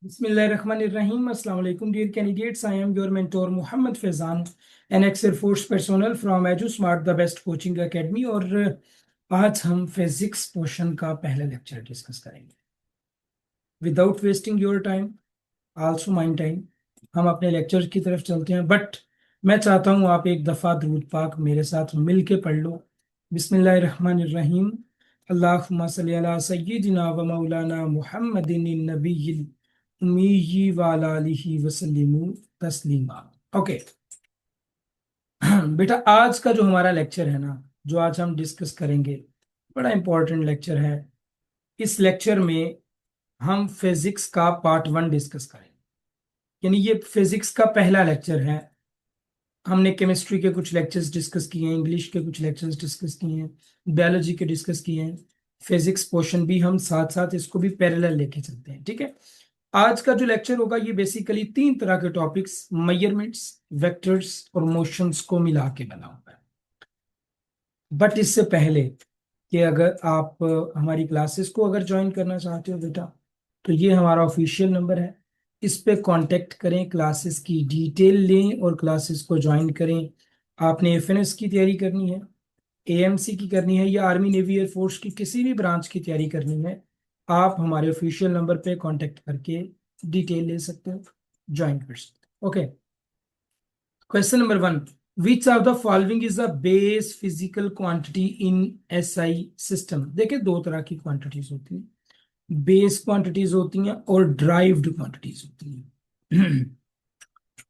Bismillahirrahmanirrahim. Assalamu alaikum, dear candidates. I am your mentor Muhammad Faizan, an ex-Air Force personnel from EduSmart, the best coaching academy. और आज हम physics portion का पहला lecture discuss करेंगे. Without wasting your time, also mine time, हम अपने lecture की तरफ चलते हैं. बट मैं चाहता हूँ आप एक दफ़ा दुरूद पाक मेरे साथ मिल के पढ़ लो. बिस्मिल्लाहिर्रहमानिर्रहीम. अल्लाहुम्मा सल्ली अला सय्यिदिना व मौलाना मुहम्मदिन नबिय्यिल उम्मी व अला आलिहि वसल्लिमु तस्लीमा. ओके. बेटा, आज का जो हमारा लेक्चर है ना, जो आज हम डिस्कस करेंगे, बड़ा इंपॉर्टेंट लेक्चर है. इस लेक्चर में हम फिजिक्स का पार्ट 1 डिस्कस करेंगे. यानी ये फिजिक्स का पहला लेक्चर है. हमने केमिस्ट्री के कुछ लेक्चर्स डिस्कस किए हैं, इंग्लिश के कुछ लेक्चर्स डिस्कस किए हैं, बायोलॉजी के डिस्कस किए हैं. फिजिक्स पोर्शन भी हम साथ साथ इसको भी पैरेलल लेके चलते हैं. ठीक है. आज का जो लेक्चर होगा ये बेसिकली 3 तरह के टॉपिक्स, मेजरमेंट्स, वेक्टर्स और मोशंस को मिला के बना हुआ है. बट इससे पहले कि अगर आप हमारी क्लासेस को अगर ज्वाइन करना चाहते हो बेटा, तो ये हमारा ऑफिशियल नंबर है. इस पे कांटेक्ट करें, क्लासेस की डिटेल लें और क्लासेस को ज्वाइन करें. आपने एफएनएस की तैयारी करनी है, एएमसी की करनी है, या आर्मी नेवी एयरफोर्स की किसी भी ब्रांच की तैयारी करनी है, आप हमारे ऑफिशियल नंबर पे कांटेक्ट करके डिटेल ले सकते हो, ज्वाइन कर सकते हो. Okay. Question number 1. Which of the following is the base physical quantity in SI system. देखिए, दो तरह की क्वांटिटीज होती हैं. बेस क्वांटिटीज होती हैं और ड्राइव्ड क्वांटिटीज होती हैं.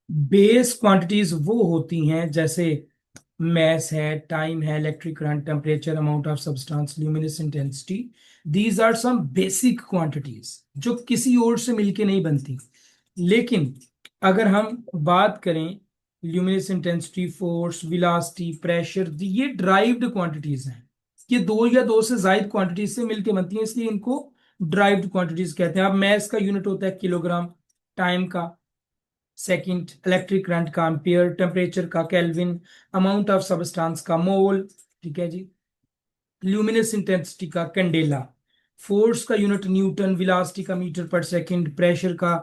बेस क्वांटिटीज वो होती हैं जैसे मैस है, टाइम है, electric current, temperature, amount of substance, luminous intensity. These are some basic quantities जो किसी और से मिलके नहीं बनती. लेकिन अगर हम बात करें luminous intensity, force, velocity, pressure, ये ड्राइव्ड क्वांटिटीज हैं. ये दो या दो से ज्यादा क्वांटिटीज से मिलके बनती हैं, इसलिए इनको ड्राइव्ड क्वांटिटीज कहते हैं. अब मैस का यूनिट होता है किलोग्राम, टाइम का सेकंड, इलेक्ट्रिक करंट का एम्पियर, टेम्परेचर का केल्विन, अमाउंट ऑफ सब्सटेंस का मोल. ठीक है जी. ल्यूमिनस इंटेंसिटी का कैंडेला, फोर्स का यूनिट न्यूटन, वेलोसिटी का मीटर पर सेकंड, प्रेशर का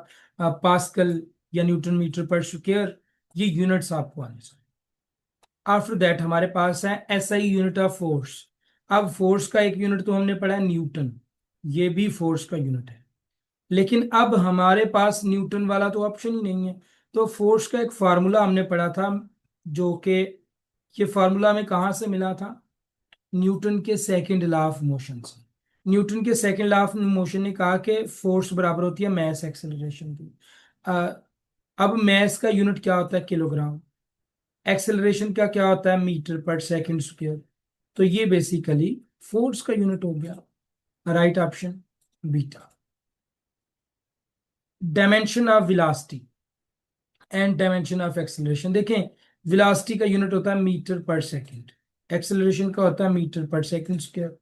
पास्कल या न्यूटन मीटर पर स्क्वायर. ये यूनिट्स आपको आने चाहिए. आफ्टर दैट हमारे पास है एसआई यूनिट ऑफ फोर्स. अब फोर्स का एक यूनिट तो हमने पढ़ा है न्यूटन, ये भी फोर्स का यूनिट है. लेकिन अब हमारे पास न्यूटन वाला तो ऑप्शन ही नहीं है. तो फोर्स का एक फार्मूला हमने पढ़ा था, जो कि ये फार्मूला हमें कहाँ से मिला था? न्यूटन के सेकंड लॉ ऑफ मोशन से. न्यूटन के सेकंड लॉ ऑफ मोशन ने कहा कि फोर्स बराबर होती है मैस एक्सेलरेशन की. अ, अब मैस का यूनिट क्या होता है? किलोग्राम. एक्सेलरेशन का क्या होता है? मीटर पर सेकंड स्क्वायर. तो ये बेसिकली फोर्स का यूनिट हो गया. Right option beta. Dimension of velocity and dimension of acceleration. देखें, वेलोसिटी का यूनिट होता है मीटर पर सेकंड, एक्सेलरेशन का होता है मीटर पर सेकंड स्क्वायर.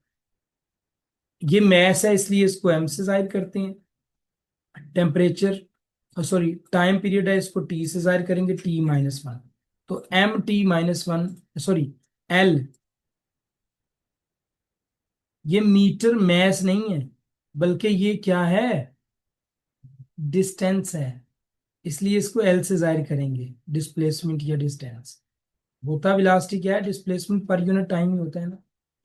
ये मैस है इसलिए इसको एम से जाहिर करते हैं. टेम्परेचर, सॉरी टाइम पीरियड है, इसको टी से जाहिर करेंगे, T-1. तो MT-1, सॉरी एल, ये मीटर मैस नहीं है, बल्कि ये क्या है? डिस्टेंस है. इसलिए इसको एल से जाहिर करेंगे, डिस्प्लेसमेंट या डिस्टेंस. होता वेलोसिटी क्या है? डिस्प्लेसमेंट पर यूनिट टाइम ही होता है ना.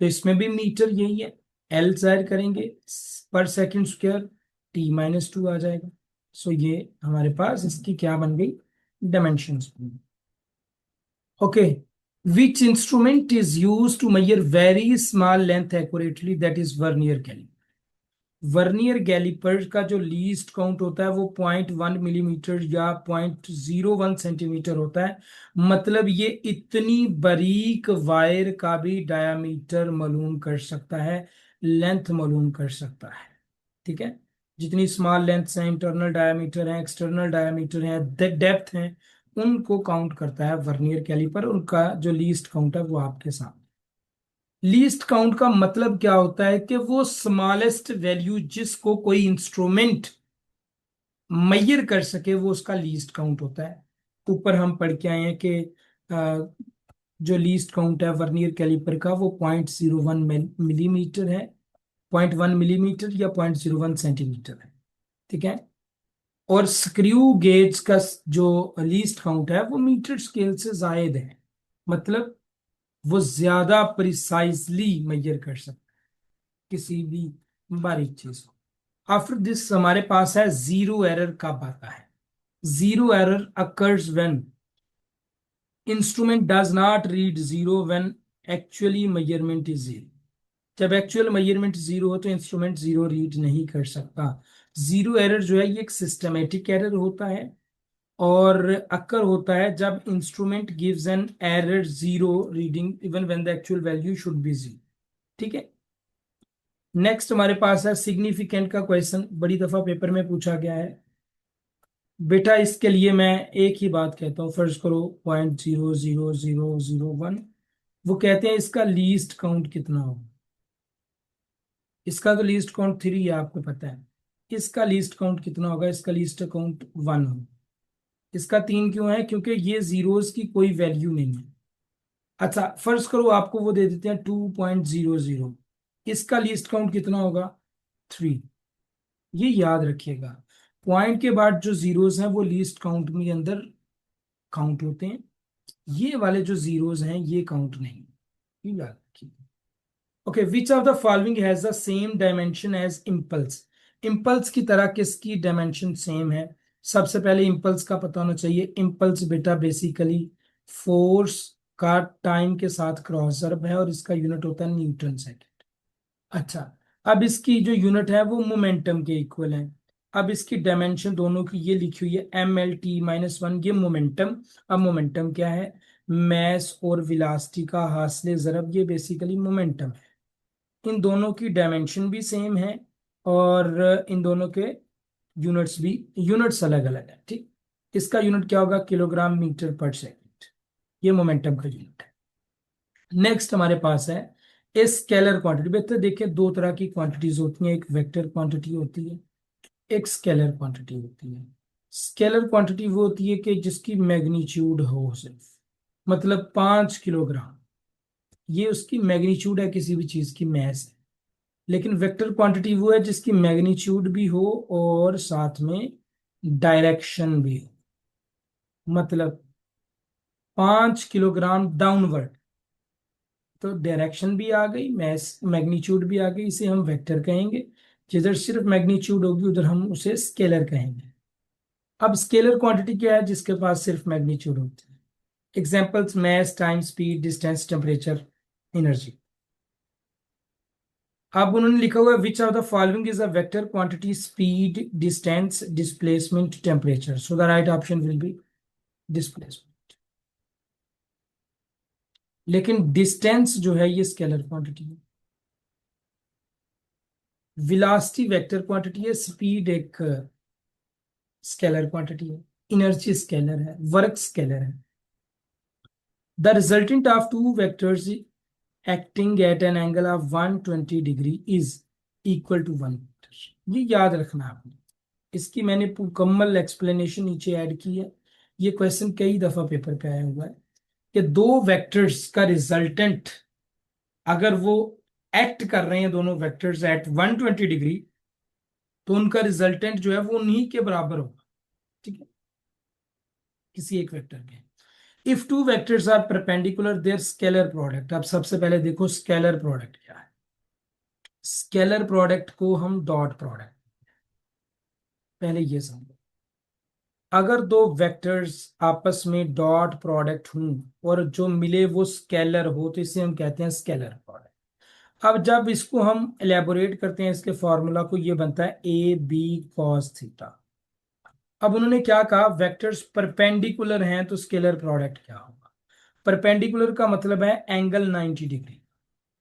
तो इसमें भी मीटर यही है, एल जाहिर करेंगे पर सेकंड स्क्वायर, T-2 आ जाएगा. सो ये हमारे पास इसकी क्या बन गई? Dimensions. Okay. Which instrument is use to measure very small length accurately? That is vernier caliper. Vernier caliper का जो लीस्ट काउंट होता है वो 0.1 मिलीमीटर या 0.01 सेंटीमीटर होता है. मतलब ये इतनी बारीक वायर का भी डायामीटर मालूम कर सकता है, लेंथ मालूम कर सकता है. ठीक है. जितनी स्मॉल लेंथ हैं, इंटरनल डायामीटर है, एक्सटर्नल डायामीटर है, डेप्थ है, उनको काउंट करता है वर्नियर कैलिपर. उनका जो लीस्ट काउंट है वो आपके साथ. लीस्ट काउंट का मतलब क्या होता है? कि वो स्मॉलेस्ट वैल्यू जिसको कोई इंस्ट्रूमेंट मेजर कर सके वो उसका लीस्ट काउंट होता है. ऊपर हम पढ़ के आए हैं कि जो लीस्ट काउंट है वर्नियर कैलिपर का वो 0.01 मिलीमीटर है, 0.1 मिलीमीटर या 0.01 सेंटीमीटर है. ठीक है. और स्क्रू गेज का जो लीस्ट काउंट है वो मीटर स्केल से जायद है, मतलब वो ज्यादा प्रिसाइजली मेजर कर सकता है किसी भी बारीक चीज को। आफ्टर दिस हमारे पास है जीरो एरर कब आता है। Zero error occurs when instrument does not read zero when actually measurement is zero. जब एक्चुअल मेजरमेंट जीरो हो तो इंस्ट्रूमेंट जीरो रीड नहीं कर सकता। जीरो एरर जो है ये एक सिस्टमेटिक एरर होता है और अक्कर होता है जब instrument gives an error zero reading even when the actual value should be zero. ठीक है। नेक्स्ट हमारे पास है सिग्निफिकेंट का क्वेश्चन, बड़ी दफा पेपर में पूछा गया है। बेटा इसके लिए मैं एक ही बात कहता हूँ, फर्ज करो 0.00001, वो कहते हैं इसका लीस्ट काउंट कितना होगा। इसका तो लीस्ट काउंट 3 है आपको पता है, इसका लीस्ट काउंट कितना होगा, इसका लीस्ट काउंट 1 होगा। इसका 3 क्यों है, क्योंकि ये जीरोस की कोई वैल्यू नहीं है। अच्छा फर्ज करो आपको वो दे देते हैं 2.00, इसका लीस्ट काउंट कितना होगा 3। ये याद रखिएगा, पॉइंट के बाद जो जीरोस हैं वो लीस्ट काउंट में अंदर काउंट होते हैं, ये वाले जो जीरोस हैं ये काउंट नहीं, ये याद रखिए। Okay, which of the following has the same dimension as impulse. Impulse की तरह किसकी डायमेंशन सेम है। सबसे पहले इम्पल्स का पता होना चाहिए। इम्पल्स बेटा बेसिकली फोर्स का टाइम के साथ क्रॉस वर्ब है और इसका यूनिट होता है न्यूटन सेकेंड। अच्छा, अब इसकी जो यूनिट है वो मोमेंटम के इक्वल है। अब इसकी डायमेंशन दोनों की ये लिखी हुई है m l t - 1, ये मोमेंटम। अब मोमेंटम क्या है, मैस और विलासिटी का हासिल ज़रब, ये बेसिकली मोमेंटम है। इन दोनों की डायमेंशन भी सेम है और इन दोनों के यूनिट्स भी, यूनिट्स अलग अलग है। ठीक, इसका यूनिट क्या होगा, किलोग्राम मीटर पर सेकंड, ये मोमेंटम का यूनिट है। नेक्स्ट हमारे पास है स्केलर क्वांटिटी। बेहतर देखिए, दो तरह की क्वांटिटीज होती हैं, एक वेक्टर क्वांटिटी होती है, एक स्केलर क्वांटिटी होती है। स्केलर क्वांटिटी वो होती है कि जिसकी मैग्नीट्यूड हो सिर्फ, मतलब 5 किलोग्राम, ये उसकी मैग्नीट्यूड है, किसी भी चीज की मैस है। लेकिन वेक्टर क्वांटिटी वो है जिसकी मैग्नीट्यूड भी हो और साथ में डायरेक्शन भी हो, मतलब 5 किलोग्राम डाउनवर्ड, तो डायरेक्शन भी आ गई, मैस मैग्नीट्यूड भी आ गई, इसे हम वेक्टर कहेंगे। जिधर सिर्फ मैग्नीट्यूड होगी उधर हम उसे स्केलर कहेंगे। अब स्केलर क्वांटिटी क्या है, जिसके पास सिर्फ मैग्नीट्यूड होती है। Examples mass, time, speed, distance, temperature, energy. अब उन्होंने लिखा हुआ है which of the following is a vector quantity, speed, distance, displacement, temperature. So the right option will be displacement. लेकिन डिस्टेंस जो है ये स्केलर क्वांटिटी है, विलासिटी वेक्टर क्वांटिटी है, स्पीड एक स्केलर क्वांटिटी है, एनर्जी स्केलर है, वर्क स्केलर है। The resultant of two vectors acting at an angle of 120 degree is equal to 1 metre. ये याद रखना आपने, इसकी मैंने मुकम्मल एक्सप्लेनेशन नीचे ऐड की है। ये क्वेश्चन कई दफा पेपर पे आया हुआ है कि दो वेक्टर्स का रिजल्टेंट अगर वो एक्ट कर रहे हैं, दोनों वेक्टर्स एट 120 डिग्री, तो उनका रिजल्टेंट जो है वो उन्हीं के बराबर होगा। ठीक है, किसी एक वेक्टर के। If two vectors are perpendicular their scalar product. अब सबसे पहले देखो स्केलर प्रोडक्ट क्या है। स्केलर प्रोडक्ट को हम डॉट प्रोडक्ट, पहले ये समझो। अगर दो वेक्टर्स आपस में डॉट प्रोडक्ट हों और जो मिले वो स्केलर हो तो इसे हम कहते हैं स्केलर प्रोडक्ट। अब जब इसको हम एलेबोरेट करते हैं, इसके फॉर्मूला को, ये बनता है ए बी कॉस थीटा। अब उन्होंने क्या कहा, वेक्टर्स परपेंडिकुलर हैं तो स्केलर प्रोडक्ट क्या होगा। परपेंडिकुलर का मतलब है एंगल 90 डिग्री,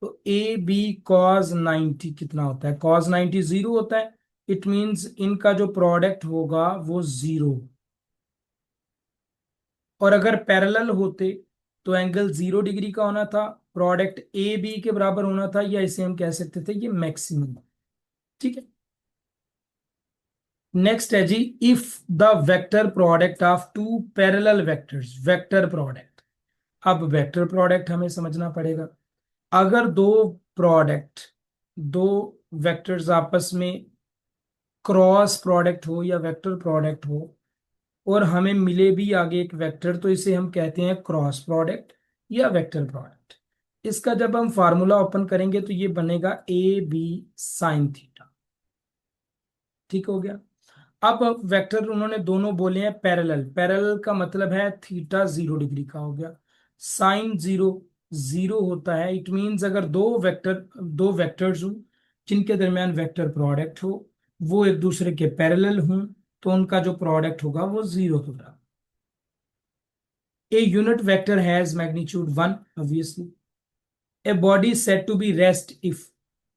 तो ए बी कॉस 90 कितना होता है, कॉस 90 जीरो होता है। इट मींस इनका जो प्रोडक्ट होगा वो जीरो। और अगर पैरेलल होते तो एंगल 0 डिग्री का होना था, प्रोडक्ट ए बी के बराबर होना था, या इसे हम कह सकते थे ये मैक्सिमम। ठीक है। नेक्स्ट है जी, if the vector product of two parallel vectors, vector product. अब वेक्टर प्रोडक्ट हमें समझना पड़ेगा। अगर दो प्रोडक्ट, दो वेक्टर्स आपस में क्रॉस प्रोडक्ट हो या वेक्टर प्रोडक्ट हो और हमें मिले भी आगे एक वेक्टर, तो इसे हम कहते हैं क्रॉस प्रोडक्ट या वेक्टर प्रोडक्ट। इसका जब हम फार्मूला ओपन करेंगे तो ये बनेगा ए बी साइन थीटा। ठीक हो गया। अब वेक्टर उन्होंने दोनों बोले हैं पैरेलल, पैरेलल का मतलब है थीटा 0 डिग्री का हो गया, साइन 0 होता है। इट मींस अगर दो वेक्टर्स हो जिनके दरमियान वेक्टर प्रोडक्ट हो, वो एक दूसरे के पैरेलल हों, तो उनका जो प्रोडक्ट होगा वो 0 के बराबर। A unit vector has magnitude 1 obviously. A body said to be rest if,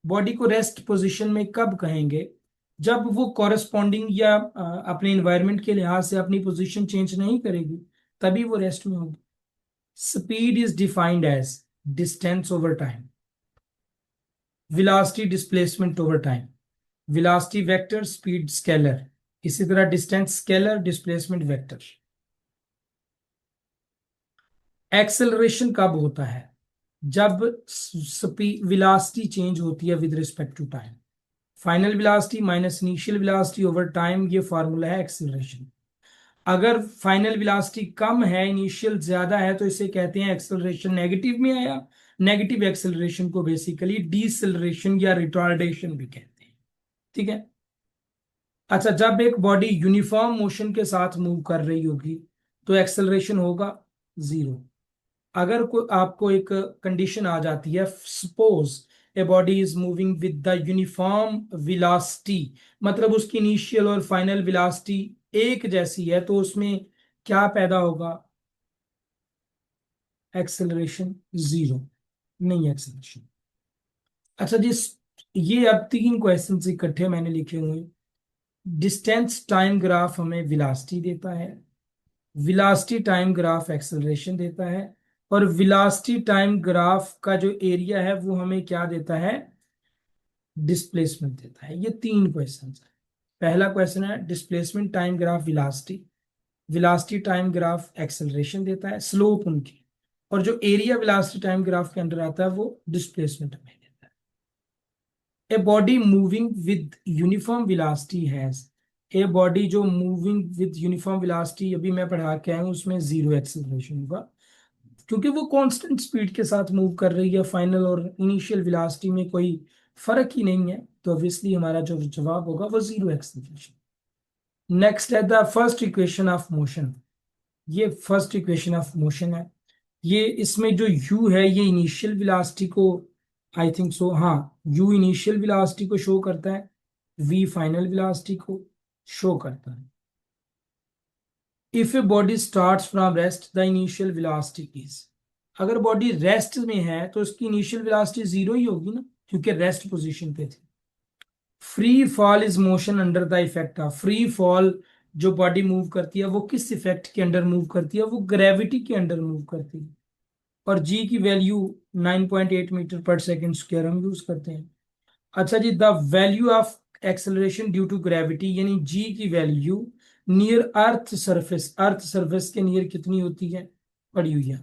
body को रेस्ट पोजीशन में कब कहेंगे? जब वो कॉरेस्पॉन्डिंग या अपने इन्वायरमेंट के लिहाज से अपनी पोजीशन चेंज नहीं करेगी, तभी वो रेस्ट में होगी। Speed is defined as distance over time, velocity displacement over time, velocity vector, speed scalar, इसी तरह distance scalar, displacement vector. Acceleration कब होता है? जब स्पीड वेलोसिटी चेंज होती है with respect to time. Final velocity minus initial velocity over time, ये formula है एक्सेलरेशन। अगर फाइनल वेलोसिटी कम है, इनिशियल ज्यादा है, तो इसे कहते हैं एक्सेलरेशन नेगेटिव में आया। नेगेटिव एक्सेलरेशन को बेसिकली डीसेलरेशन या रिटार्डेशन भी कहते हैं। ठीक है। अच्छा, जब एक बॉडी यूनिफॉर्म मोशन के साथ मूव कर रही होगी तो एक्सेलरेशन होगा 0। अगर कोई आपको एक कंडीशन आ जाती है, suppose a body is moving with the uniform velocity, मतलब उसकी इनिशियल और फाइनल वेलोसिटी एक जैसी है, तो उसमें क्या पैदा होगा? एक्सेलरेशन 0, नहीं एक्सेलरेशन। अच्छा जी, ये अब 3 क्वेश्चन इकट्ठे मैंने लिखे हुए हैं। डिस्टेंस टाइम ग्राफ हमें वेलोसिटी देता है, वेलोसिटी टाइम ग्राफ एक्सेलरेशन देता है, और वेलोसिटी टाइम ग्राफ का जो एरिया है वो हमें क्या देता है? डिस्प्लेसमेंट देता है। ये 3 क्वेश्चन है। पहला क्वेश्चन है displacement time graph velocity, velocity time graph acceleration देता है, स्लोप उनकी, और जो एरिया वेलोसिटी टाइम ग्राफ के अंदर आता है वो डिस्प्लेसमेंट हमें देता है। A body moving with uniform velocity has, a body जो मूविंग विद यूनिफॉर्म वेलोसिटी अभी मैं पढ़ा के आया हूं, उसमें 0 एक्सेलरेशन होगा, क्योंकि वो कांस्टेंट स्पीड के साथ मूव कर रही है। फाइनल और इनिशियल वेलोसिटी में कोई फर्क ही नहीं है, तो ऑब्वियसली हमारा जो जवाब होगा वो 0 एक्सेलरेशन। नेक्स्ट है the first equation of motion. ये फर्स्ट इक्वेशन ऑफ मोशन है। ये इसमें जो u है ये इनिशियल वेलोसिटी को, आई थिंक सो, हाँ, u इनिशियल वेलोसिटी को शो करता है, v फाइनल वेलोसिटी को शो करता है। If a body starts from rest the initial velocity is, अगर बॉडी रेस्ट में है तो उसकी इनिशियल वेलोसिटी 0 ही होगी ना, क्योंकि रेस्ट पोजीशन पे थी। Free fall is motion under the effect of, free fall जो बॉडी मूव करती है वो किस इफेक्ट के अंडर मूव करती है? वो ग्रेविटी के अंडर मूव करती है। और जी की वैल्यू 9.8 मीटर पर सेकेंड स्क्वायर हम यूज करते हैं। अच्छा जी, the value of acceleration due to gravity, यानी जी की value near earth surface, earth surface के नियर कितनी होती है, पड़ी हुई है।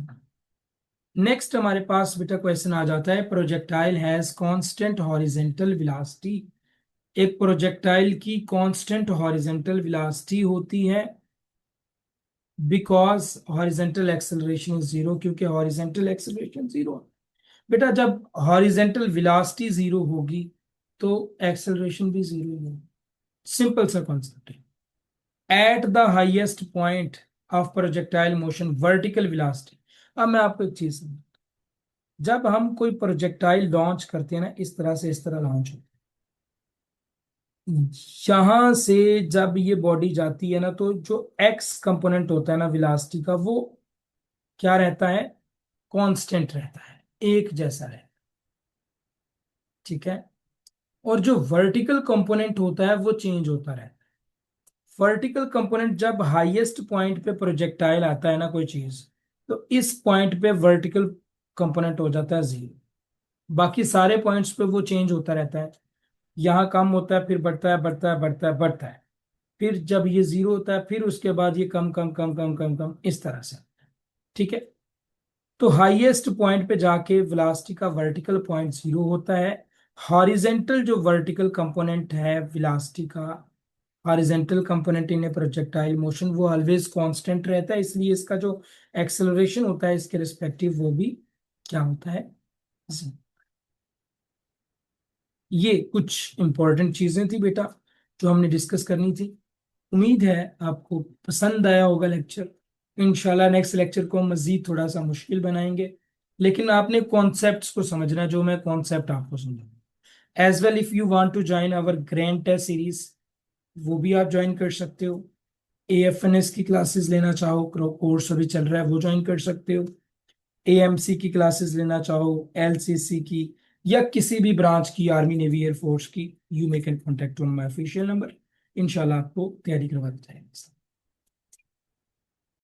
नेक्स्ट हमारे पास बेटा क्वेश्चन आ जाता है, projectile has constant horizontal velocity. एक प्रोजेक्टाइल की कांस्टेंट हॉरिजेंटल वेलोसिटी होती है बिकॉज हॉरिजेंटल एक्सेलरेशन इज 0, क्योंकि हॉरिजेंटल एक्सेलरेशन 0 है। बेटा जब हॉरिजेंटल वेलोसिटी 0 होगी तो एक्सेलरेशन भी 0 होगा। सिंपल सा कॉन्सेप्ट है। At the highest point of projectile motion vertical velocity. अब मैं आपको एक चीज समझ, जब हम कोई प्रोजेक्टाइल लॉन्च करते हैं ना, इस तरह से, इस तरह लॉन्च होता है, यहां से जब ये बॉडी जाती है ना, तो जो एक्स कंपोनेंट होता है ना वेलोसिटी का, वो क्या रहता है? कांस्टेंट रहता है, एक जैसा रहता है। ठीक है। और जो वर्टिकल कंपोनेंट होता है वो चेंज होता रहता है। वर्टिकल कंपोनेंट जब हाईएस्ट पॉइंट पे प्रोजेक्टाइल आता है ना कोई चीज, तो इस पॉइंट पे वर्टिकल कंपोनेंट हो जाता है 0। बाकी सारे पॉइंट्स पे वो चेंज होता रहता है। यहाँ कम होता है, फिर बढ़ता है, बढ़ता है, बढ़ता है, बढ़ता है, फिर जब ये 0 होता है, फिर उसके बाद ये कम कम कम कम कम कम इस तरह से। ठीक है। तो हाईएस्ट पॉइंट पे जाके वेलोसिटी का वर्टिकल पॉइंट 0 होता है। हॉरिजेंटल जो वर्टिकल कंपोनेंट है वेलोसिटी का, horizontal component in A projectile motion वो ऑलवेज कांस्टेंट रहता है, इसलिए इसका जो एक्सेलरेशन होता है इसके रिस्पेक्टिव वो भी क्या होता है। ये कुछ इंपॉर्टेंट चीजें थी बेटा जो हमने डिस्कस करनी थी। उम्मीद है आपको पसंद आया होगा लेक्चर। इंशाल्लाह नेक्स्ट लेक्चर को हम मजीद थोड़ा सा मुश्किल बनाएंगे, लेकिन आपने कॉन्सेप्ट्स को समझना है, जो मैं कॉन्सेप्ट आपको समझाऊंगा। As well if you want to join our grand test series, वो भी आप ज्वाइन कर सकते हो। AFNS की क्लासेस लेना चाहो, कोर्स अभी चल रहा है, वो ज्वाइन कर सकते हो। AMC की क्लासेस लेना चाहो, LCC की, या किसी भी ब्रांच की, आर्मी नेवी एयरफोर्स की, you may can contact on my official number. इंशाल्लाह आपको तैयारी करवाते जाएंगे।